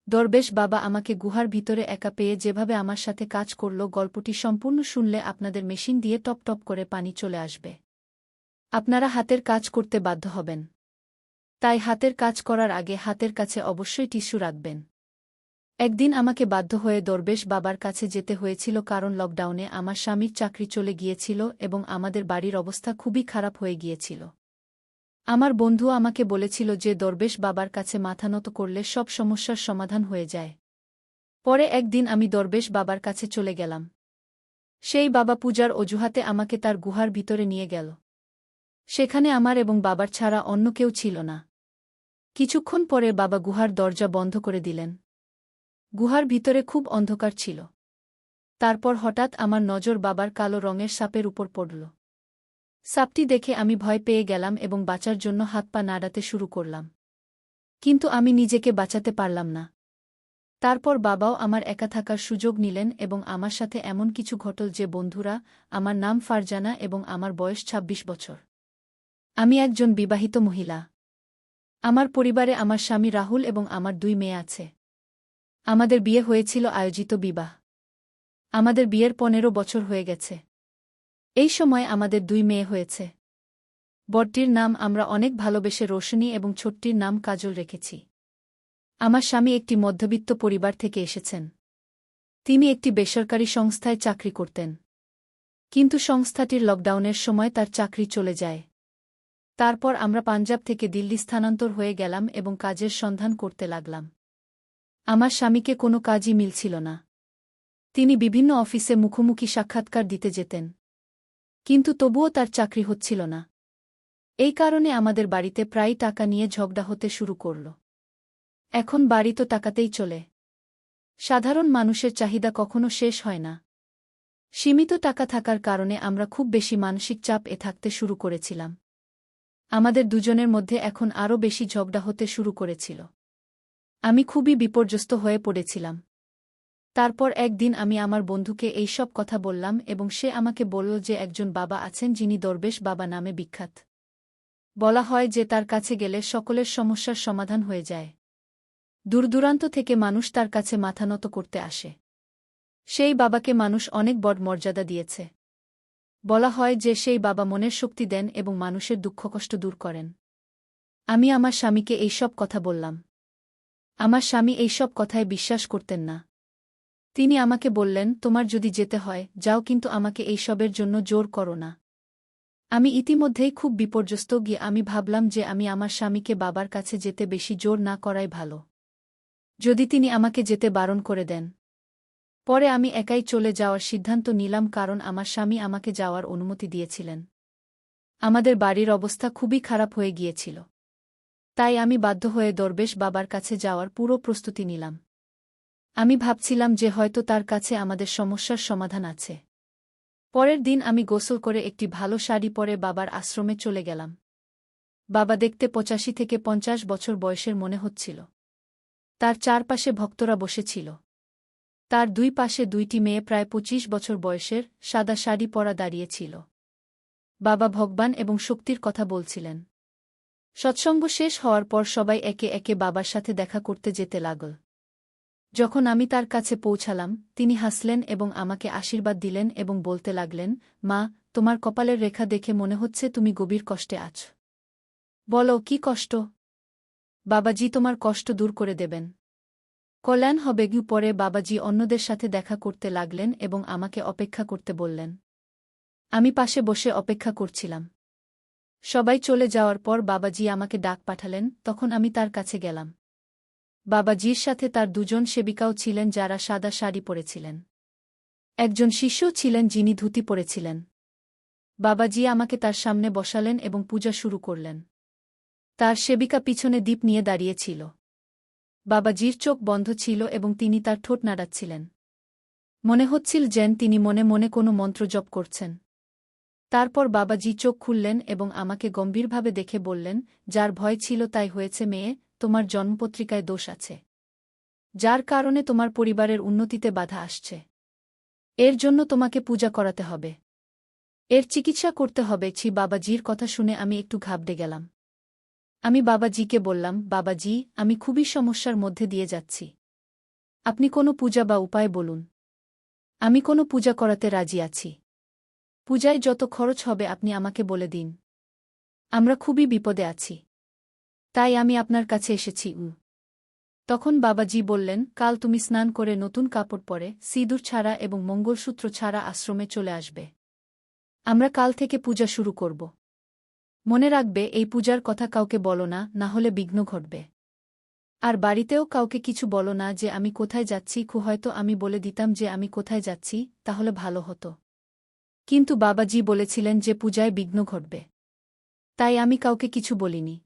দরবেশ বাবা আমাকে গুহার ভিতরে একা পেয়ে যেভাবে আমার সাথে কাজ করল, গল্পটি সম্পূর্ণ শুনলে আপনাদের মেশিন দিয়ে টপ টপ করে পানি চলে আসবে। আপনারা হাতের কাজ করতে বাধ্য হবেন। তাই হাতের কাজ করার আগে হাতের কাছে অবশ্যই টিস্যু রাখবেন। একদিন আমাকে বাধ্য হয়ে দরবেশ বাবার কাছে যেতে হয়েছিল, কারণ লকডাউনে আমার স্বামীর চাকরি চলে গিয়েছিল এবং আমাদের বাড়ির অবস্থা খুবই খারাপ হয়ে গিয়েছিল। আমার বন্ধু আমাকে বলেছিল যে দরবেশ বাবার কাছে মাথা নত করলে সব সমস্যার সমাধান হয়ে যায়। পরে একদিন আমি দরবেশ বাবার কাছে চলে গেলাম। সেই বাবা পূজার অজুহাতে আমাকে তার গুহার ভিতরে নিয়ে গেল। সেখানে আমার এবং বাবার ছাড়া অন্য কেউ ছিল না। কিছুক্ষণ পরে বাবা গুহার দরজা বন্ধ করে দিলেন। গুহার ভিতরে খুব অন্ধকার ছিল। তারপর হঠাৎ আমার নজর বাবার কালো রঙের সাপের উপর পড়ল। সাপটি দেখে আমি ভয় পেয়ে গেলাম এবং বাঁচার জন্য হাত পা নাড়াতে শুরু করলাম। কিন্তু আমি নিজেকে বাঁচাতে পারলাম না। তারপর বাবাও আমার একা থাকার সুযোগ নিলেন এবং আমার সাথে এমন কিছু ঘটল যে বন্ধুরা, আমার নাম ফারজানা এবং আমার বয়স ২৬ বছর। আমি একজন বিবাহিত মহিলা। আমার পরিবারে আমার স্বামী রাহুল এবং আমার ২ মেয়ে আছে। আমাদের বিয়ে হয়েছিল আয়োজিত বিবাহ। আমাদের বিয়ের ১৫ বছর হয়ে গেছে। এই সময় আমাদের ২ মেয়ে হয়েছে। বড়টির নাম আমরা অনেক ভালোবেসে রোশনী এবং ছোটটির নাম কাজল রেখেছি। আমার স্বামী একটি মধ্যবিত্ত পরিবার থেকে এসেছেন। তিনি একটি বেসরকারি সংস্থায় চাকরি করতেন। কিন্তু সংস্থাটির লকডাউনের সময় তার চাকরি চলে যায়। তারপর আমরা পাঞ্জাব থেকে দিল্লি স্থানান্তর হয়ে গেলাম এবং কাজের সন্ধান করতে লাগলাম। আমার স্বামীকে কোনো কাজই মিলছিল না। তিনি বিভিন্ন অফিসে মুখোমুখি সাক্ষাৎকার দিতে যেতেন। কিন্তু তবুও তার চাকরি হচ্ছিল না। এই কারণে আমাদের বাড়িতে প্রায়ই টাকা নিয়ে ঝগড়া হতে শুরু করল। এখন বাড়ি তো টাকাতেই চলে। সাধারণ মানুষের চাহিদা কখনো শেষ হয় না। সীমিত টাকা থাকার কারণে আমরা খুব বেশি মানসিক চাপ থাকতে শুরু করেছিলাম। আমাদের দুজনের মধ্যে এখন আরও বেশি ঝগড়া হতে শুরু করেছিল। আমি খুবই বিপর্যস্ত হয়ে পড়েছিলাম। তারপর একদিন আমি আমার বন্ধুকে এই সব কথা বললাম এবং সে আমাকে বলল যে একজন বাবা আছেন যিনি দরবেশ বাবা নামে বিখ্যাত। বলা হয় যে তার কাছে গেলে সকলের সমস্যার সমাধান হয়ে যায়। দূরদূরান্ত থেকে মানুষ তার কাছে মাথা নত করতে আসে। সেই বাবাকে মানুষ অনেক বড় মর্যাদা দিয়েছে। বলা হয় যে সেই বাবা মনের শক্তি দেন এবং মানুষের দুঃখকষ্ট দূর করেন। আমি আমার স্বামীকে এই সব কথা বললাম। আমার স্বামী এই সব কথায় বিশ্বাস করতেন না। তিনি আমাকে বললেন, তোমার যদি যেতে হয় যাও, কিন্তু আমাকে এই সবের জন্য জোর করো না। আমি ইতিমধ্যেই খুব বিপর্যস্ত গিয়ে আমি ভাবলাম যে আমি আমার স্বামীকে বাবার কাছে যেতে বেশি জোর না করাই ভালো। যদি তিনি আমাকে যেতে বারণ করে দেন। পরে আমি একাই চলে যাওয়ার সিদ্ধান্ত নিলাম, কারণ আমার স্বামী আমাকে যাওয়ার অনুমতি দিয়েছিলেন। আমাদের বাড়ির অবস্থা খুবই খারাপ হয়ে গিয়েছিল। তাই আমি বাধ্য হয়ে দরবেশ বাবার কাছে যাওয়ার পুরো প্রস্তুতি নিলাম। আমি ভাবছিলাম যে হয়তো তার কাছে আমাদের সমস্যার সমাধান আছে। পরের দিন আমি গোসল করে একটি ভালো শাড়ি পরে বাবার আশ্রমে চলে গেলাম। বাবা দেখতে ৮৫ থেকে ৫০ বছর বয়সের মনে হচ্ছিল। তার চারপাশে ভক্তরা বসেছিল। তার ২ পাশে ২টি মেয়ে প্রায় ২৫ বছর বয়সের, সাদা শাড়ি পরা দাঁড়িয়েছিল। বাবা ভগবান এবং শক্তির কথা বলছিলেন। সৎসঙ্গ শেষ হওয়ার পর সবাই একে একে বাবার সাথে দেখা করতে যেতে লাগল। যখন আমি তার কাছে পৌঁছালাম, তিনি হাসলেন এবং আমাকে আশীর্বাদ দিলেন এবং বলতে লাগলেন, মা, তোমার কপালের রেখা দেখে মনে হচ্ছে তুমি গভীর কষ্টে আছ। বলো, কি কষ্ট? বাবাজি তোমার কষ্ট দূর করে দেবেন। কল্যাণ হবে। পরে বাবাজি অন্যদের সাথে দেখা করতে লাগলেন এবং আমাকে অপেক্ষা করতে বললেন। আমি পাশে বসে অপেক্ষা করছিলাম। সবাই চলে যাওয়ার পর বাবাজি আমাকে ডাক পাঠালেন, তখন আমি তার কাছে গেলাম। বাবাজির সাথে তার ২ জন সেবিকাও ছিলেন যারা সাদা শাড়ি পরেছিলেন। একজন শিষ্যও ছিলেন যিনি ধুতি পরেছিলেন। বাবাজি আমাকে তার সামনে বসালেন এবং পূজা শুরু করলেন। তার সেবিকা পিছনে দীপ নিয়ে দাঁড়িয়েছিল। বাবাজির চোখ বন্ধ ছিল এবং তিনি তার ঠোঁট নাড়াচ্ছিলেন। মনে হচ্ছিল যেন তিনি মনে মনে কোনো মন্ত্র জপ করছেন। তারপর বাবাজি চোখ খুললেন এবং আমাকে গম্ভীরভাবে দেখে বললেন, যার ভয় ছিল তাই হয়েছে মেয়ে, তোমার জন্মপত্রিকায় দোষ আছে, যার কারণে তোমার পরিবারের উন্নতিতে বাধা আসছে। এর জন্য তোমাকে পূজা করাতে হবে, এর চিকিৎসা করতে হবে। বাবাজির কথা শুনে আমি একটু ঘাবড়ে গেলাম। আমি বাবাজিকে বললাম, বাবাজি, আমি খুবই সমস্যার মধ্যে দিয়ে যাচ্ছি। আপনি কোনো পূজা বা উপায় বলুন। আমি কোনো পূজা করাতে রাজি আছি। পূজায় যত খরচ হবে আপনি আমাকে বলে দিন। আমরা খুবই বিপদে আছি। তাই আমি আপনার কাছে এসেছি। তখন বাবাজি বললেন, কাল তুমি স্নান করে নতুন কাপড় পরে সিঁদুর ছাড়া এবং মঙ্গলসূত্র ছাড়া আশ্রমে চলে আসবে। আমরা কাল থেকে পূজা শুরু করব। মনে রাখবে এই পূজার কথা কাউকে বলো না, না হলে বিঘ্ন ঘটবে। আর বাড়িতেও কাউকে কিছু বলো না যে আমি কোথায় যাচ্ছি। হয়তো আমি বলে দিতাম যে আমি কোথায় যাচ্ছি, তাহলে ভালো হতো। কিন্তু বাবাজি বলেছিলেন যে পূজায় বিঘ্ন ঘটবে। তাই আমি কাউকে কিছু বলিনি।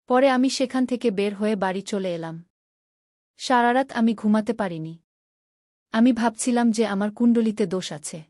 পরে আমি সেখান থেকে বের হয়ে বাড়ি চলে এলাম। সারারাত আমি ঘুমাতে পারিনি। আমি ভাবছিলাম যে আমার কুণ্ডলিতে দোষ আছে।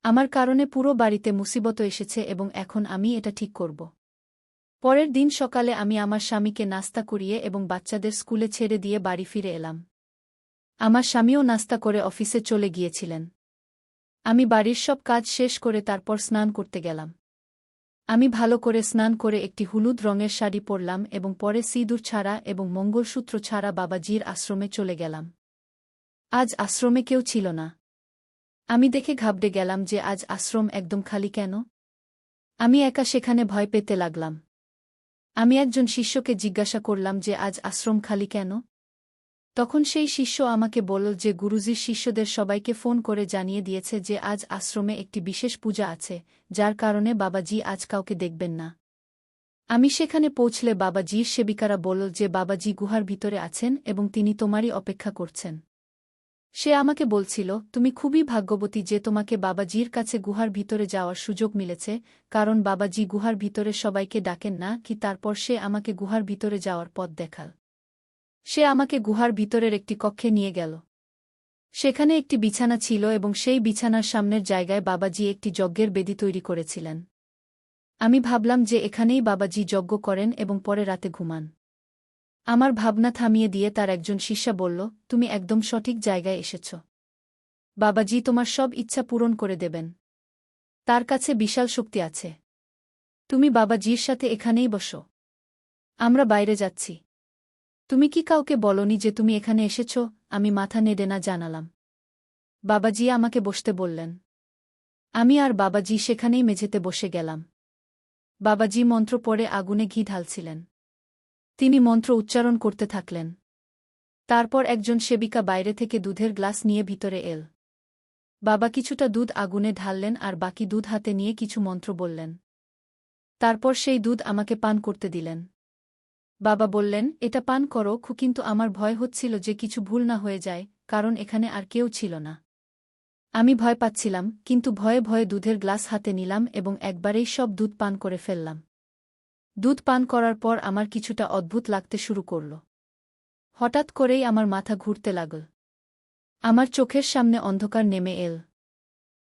আমার কারণে পুরো বাড়িতে মুসিবত এসেছে এবং এখন আমি এটা ঠিক করব। পরের দিন সকালে আমি আমার স্বামীকে নাস্তা করিয়ে এবং বাচ্চাদের স্কুলে ছেড়ে দিয়ে বাড়ি ফিরে এলাম। আমার স্বামীও নাস্তা করে অফিসে চলে গিয়েছিলেন। আমি বাড়ির সব কাজ শেষ করে তারপর স্নান করতে গেলাম। আমি ভালো করে স্নান করে একটি হলুদ রঙের শাড়ি পরলাম এবং পরে সিঁদুর ছাড়া এবং মঙ্গলসূত্র ছাড়া বাবাজির আশ্রমে চলে গেলাম। আজ আশ্রমে কেউ ছিল না। আমি দেখে ঘাবড়ে গেলাম যে আজ আশ্রম একদম খালি কেন। আমি একা সেখানে ভয় পেতে লাগলাম। আমি একজন শিষ্যকে জিজ্ঞাসা করলাম যে আজ আশ্রম খালি কেন। তখন সেই শিষ্য আমাকে বলল যে গুরুজির শিষ্যদের সবাইকে ফোন করে জানিয়ে দিয়েছে যে আজ আশ্রমে একটি বিশেষ পূজা আছে, যার কারণে বাবাজি আজ কাউকে দেখবেন না। আমি সেখানে পৌঁছলে বাবাজির সেবিকারা বলল যে বাবাজি গুহার ভিতরে আছেন এবং তিনি তোমারই অপেক্ষা করছেন। সে আমাকে বলছিল, তুমি খুবই ভাগ্যবতী যে তোমাকে বাবাজির কাছে গুহার ভিতরে যাওয়ার সুযোগ মিলেছে, কারণ বাবাজি গুহার ভিতরে সবাইকে ডাকেন না। তারপর সে আমাকে গুহার ভিতরে যাওয়ার পথ দেখাল। সে আমাকে গুহার ভিতরের একটি কক্ষে নিয়ে গেল। সেখানে একটি বিছানা ছিল এবং সেই বিছানার সামনের জায়গায় বাবাজি একটি যজ্ঞের বেদি তৈরি করেছিলেন। আমি ভাবলাম যে এখানেই বাবাজি যজ্ঞ করেন এবং পরে রাতে ঘুমান। আমার ভাবনা থামিয়ে দিয়ে তার একজন শিষ্যা বলল, তুমি একদম সঠিক জায়গায় এসেছ। বাবাজি তোমার সব ইচ্ছা পূরণ করে দেবেন। তার কাছে বিশাল শক্তি আছে। তুমি বাবাজির সাথে এখানেই বসো। আমরা বাইরে যাচ্ছি। তুমি কি কাউকে বলনি যে তুমি এখানে এসেছ? আমি মাথা নেড়ে না জানালাম। বাবাজি আমাকে বসতে বললেন। আমি আর বাবাজি সেখানেই মেঝেতে বসে গেলাম। বাবাজি মন্ত্র পড়ে আগুনে ঘি ঢালছিলেন। তিনি মন্ত্র উচ্চারণ করতে থাকলেন। তারপর একজন সেবিকা বাইরে থেকে দুধের গ্লাস নিয়ে ভিতরে এল। বাবা কিছুটা দুধ আগুনে ঢাললেন আর বাকি দুধ হাতে নিয়ে কিছু মন্ত্র বললেন। তারপর সেই দুধ আমাকে পান করতে দিলেন। বাবা বললেন, এটা পান করো। কিন্তু আমার ভয় হচ্ছিল যে কিছু ভুল না হয়ে যায়, কারণ এখানে আর কেউ ছিল না। আমি ভয় পাচ্ছিলাম, কিন্তু ভয়ে ভয়ে দুধের গ্লাস হাতে নিলাম এবং একবারেই সব দুধ পান করে ফেললাম। দুধ পান করার পর আমার কিছুটা অদ্ভুত লাগতে শুরু করল। হঠাৎ করেই আমার মাথা ঘুরতে লাগল। আমার চোখের সামনে অন্ধকার নেমে এল।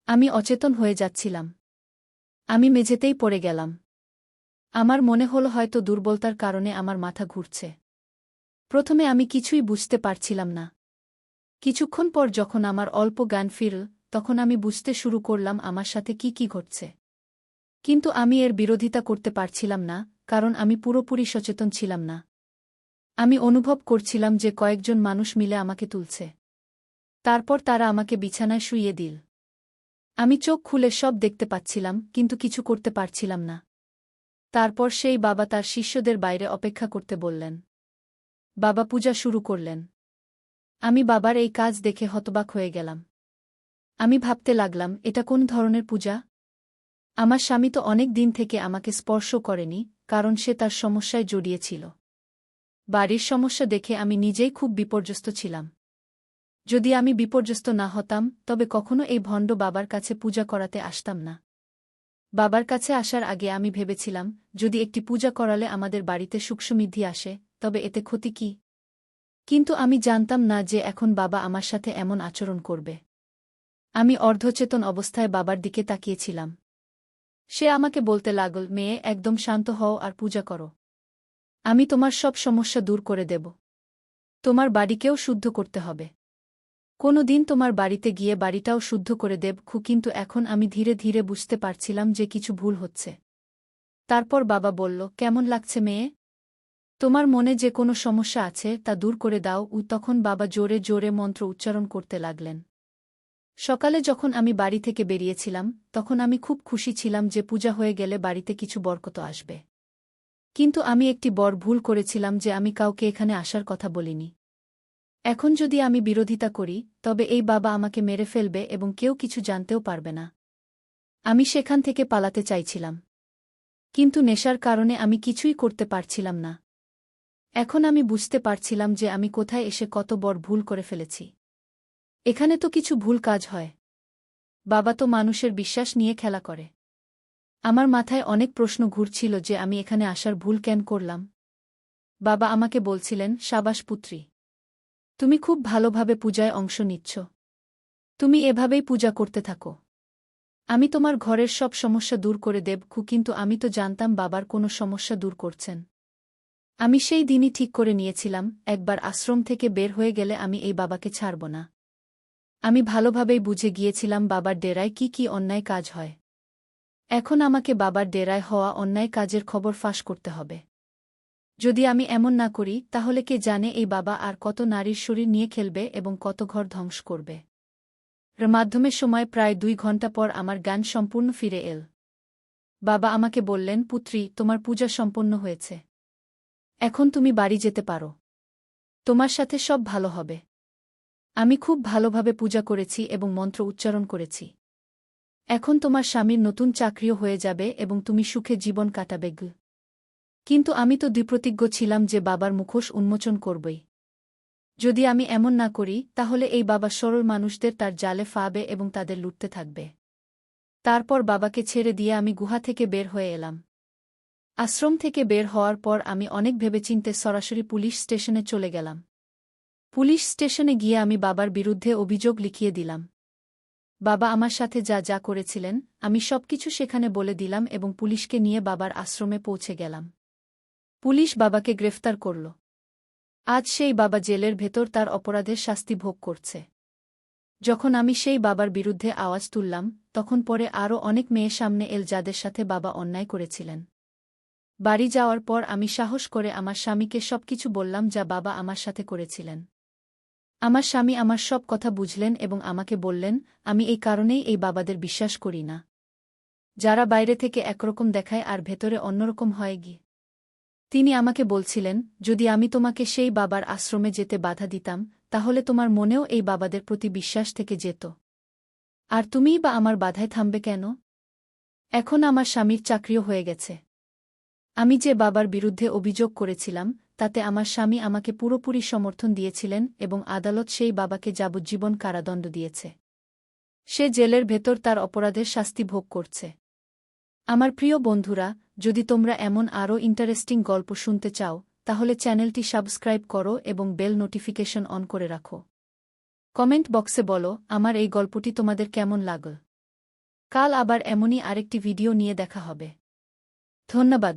আমি অচেতন হয়ে যাচ্ছিলাম। আমি মেঝেতেই পড়ে গেলাম। আমার মনে হল হয়তো দুর্বলতার কারণে আমার মাথা ঘুরছে। প্রথমে আমি কিছুই বুঝতে পারছিলাম না। কিছুক্ষণ পর যখন আমার অল্প জ্ঞান ফিরল, তখন আমি বুঝতে শুরু করলাম আমার সাথে কি কি ঘটছে। কিন্তু আমি এর বিরোধিতা করতে পারছিলাম না, কারণ আমি পুরোপুরি সচেতন ছিলাম না। আমি অনুভব করছিলাম যে কয়েকজন মানুষ মিলে আমাকে তুলছে। তারপর তারা আমাকে বিছানায় শুইয়ে দিল। আমি চোখ খুলে সব দেখতে পাচ্ছিলাম, কিন্তু কিছু করতে পারছিলাম না। তারপর সেই বাবা তার শিষ্যদের বাইরে অপেক্ষা করতে বললেন। বাবা পূজা শুরু করলেন। আমি বাবার এই কাজ দেখে হতবাক হয়ে গেলাম। আমি ভাবতে লাগলাম, এটা কোন ধরনের পূজা? আমার স্বামী তো অনেক দিন থেকে আমাকে স্পর্শ করেনি, কারণ সে তার সমস্যায় জড়িয়েছিল। বাড়ির সমস্যা দেখে আমি নিজেই খুব বিপর্যস্ত ছিলাম। যদি আমি বিপর্যস্ত না হতাম, তবে কখনো এই ভণ্ড বাবার কাছে পূজা করাতে আসতাম না। বাবার কাছে আসার আগে আমি ভেবেছিলাম, যদি একটি পূজা করালে আমাদের বাড়িতে সুখসমৃদ্ধি আসে, তবে এতে ক্ষতি কি? কিন্তু আমি জানতাম না যে এখন বাবা আমার সাথে এমন আচরণ করবে। আমি অর্ধচেতন অবস্থায় বাবার দিকে তাকিয়েছিলাম। সে আমাকে বলতে লাগল, মেয়ে, একদম শান্ত হও আর পূজা করো। আমি তোমার সব সমস্যা দূর করে দেব। তোমার বাড়িকেও শুদ্ধ করতে হবে। কোনো দিন তোমার বাড়িতে গিয়ে বাড়িটাও শুদ্ধ করে দেব। কিন্তু এখন আমি ধীরে ধীরে বুঝতে পারছিলাম যে কিছু ভুল হচ্ছে। তারপর বাবা বলল, কেমন লাগছে মেয়ে? তোমার মনে যে কোনো সমস্যা আছে তা দূর করে দাও। তখন বাবা জোরে জোরে মন্ত্র উচ্চারণ করতে লাগলেন। সকালে যখন আমি বাড়ি থেকে বেরিয়েছিলাম, তখন আমি খুব খুশি ছিলাম যে পূজা হয়ে গেলে বাড়িতে কিছু বরকত আসবে। কিন্তু আমি একটি বড় ভুল করেছিলাম যে আমি কাউকে এখানে আসার কথা বলিনি। এখন যদি আমি বিরোধিতা করি, তবে এই বাবা আমাকে মেরে ফেলবে এবং কেউ কিছু জানতেও পারবে না। আমি সেখান থেকে পালাতে চাইছিলাম, কিন্তু নেশার কারণে আমি কিছুই করতে পারছিলাম না। এখন আমি বুঝতে পারছিলাম যে আমি কোথায় এসে কত বড় ভুল করে ফেলেছি। এখানে তো কিছু ভুল কাজ হয়। বাবা তো মানুষের বিশ্বাস নিয়ে খেলা করে। আমার মাথায় অনেক প্রশ্ন ঘুরছিল যে আমি এখানে আসার ভুল কেন করলাম। বাবা আমাকে বলছিলেন, সাবাস পুত্রী, তুমি খুব ভালোভাবে পূজায় অংশ নিচ্ছ। তুমি এভাবেই পূজা করতে থাকো। আমি তোমার ঘরের সব সমস্যা দূর করে দেব। কিন্তু আমি তো জানতাম বাবার কোনো সমস্যা দূর করছেন। আমি সেই দিনই ঠিক করে নিয়েছিলাম, একবার আশ্রম থেকে বের হয়ে গেলে আমি এই বাবাকে ছাড়ব না। আমি ভালোভাবেই বুঝে গিয়েছিলাম বাবার ডেরায় কি কি অন্যায় কাজ হয়। এখন আমাকে বাবার ডেরায় হওয়া অন্যায় কাজের খবর ফাঁস করতে হবে। যদি আমি এমন না করি, তাহলে কে জানে এই বাবা আর কত নারীর শরীর নিয়ে খেলবে এবং কত ঘর ধ্বংস করবে। মাধ্যমের সময় প্রায় 2 ঘণ্টা পর আমার জ্ঞান সম্পূর্ণ ফিরে এল। বাবা আমাকে বললেন, পুত্রী, তোমার পূজা সম্পন্ন হয়েছে। এখন তুমি বাড়ি যেতে পারো। তোমার সাথে সব ভালো হবে। আমি খুব ভালোভাবে পূজা করেছি এবং মন্ত্র উচ্চারণ করেছি। এখন তোমার স্বামীর নতুন চাকরিও হয়ে যাবে এবং তুমি সুখে জীবন কাটাবে। কিন্তু আমি তো দৃঢ়প্রতিজ্ঞ ছিলাম যে বাবার মুখোশ উন্মোচন করবই। যদি আমি এমন না করি, তাহলে এই বাবা সরল মানুষদের তার জালে ফাবে এবং তাদের লুটতে থাকবে। তারপর বাবাকে ছেড়ে দিয়ে আমি গুহা থেকে বের হয়ে এলাম। আশ্রম থেকে বের হওয়ার পর আমি অনেক ভেবেচিন্তে সরাসরি পুলিশ স্টেশনে চলে গেলাম। পুলিশ স্টেশনে গিয়ে আমি বাবার বিরুদ্ধে অভিযোগ লিখিয়ে দিলাম। বাবা আমার সাথে যা যা করেছিলেন, আমি সবকিছু সেখানে বলে দিলাম এবং পুলিশকে নিয়ে বাবার আশ্রমে পৌঁছে গেলাম। পুলিশ বাবাকে গ্রেফতার করল। আজ সেই বাবা জেলের ভেতর তার অপরাধের শাস্তি ভোগ করছে। যখন আমি সেই বাবার বিরুদ্ধে আওয়াজ তুললাম, তখন পরে আরও অনেক মেয়ে সামনে এল যাদের সাথে বাবা অন্যায় করেছিলেন। বাড়ি যাওয়ার পর আমি সাহস করে আমার স্বামীকে সবকিছু বললাম যা বাবা আমার সাথে করেছিলেন। আমার স্বামী আমার সব কথা বুঝলেন এবং আমাকে বললেন, আমি এই কারণেই এই বাবাদের বিশ্বাস করি না। যারা বাইরে থেকে একরকম দেখায় আর ভেতরে অন্যরকম হয় গিয়ে। তিনি আমাকে বলছিলেন, যদি আমি তোমাকে সেই বাবার আশ্রমে যেতে বাধা দিতাম, তাহলে তোমার মনেও এই বাবাদের প্রতি বিশ্বাস থেকে যেত। আর তুমিই বা আমার বাধায় থামবে কেন? এখন আমার স্বামীর চাকরিও হয়ে গেছে। আমি যে বাবার বিরুদ্ধে অভিযোগ করেছিলাম, তাতে আমার স্বামী আমাকে পুরোপুরি সমর্থন দিয়েছিলেন এবং আদালত সেই বাবাকে যাবজ্জীবন কারাদণ্ড দিয়েছে। সে জেলের ভেতর তার অপরাধের শাস্তি ভোগ করছে। আমার প্রিয় বন্ধুরা, যদি তোমরা এমন আরও ইন্টারেস্টিং গল্প শুনতে চাও, তাহলে চ্যানেলটি সাবস্ক্রাইব করো এবং বেল নোটিফিকেশন অন করে রাখো। কমেন্ট বক্সে বলো আমার এই গল্পটি তোমাদের কেমন লাগল। কাল আবার এমনই আরেকটি ভিডিও নিয়ে দেখা হবে। ধন্যবাদ।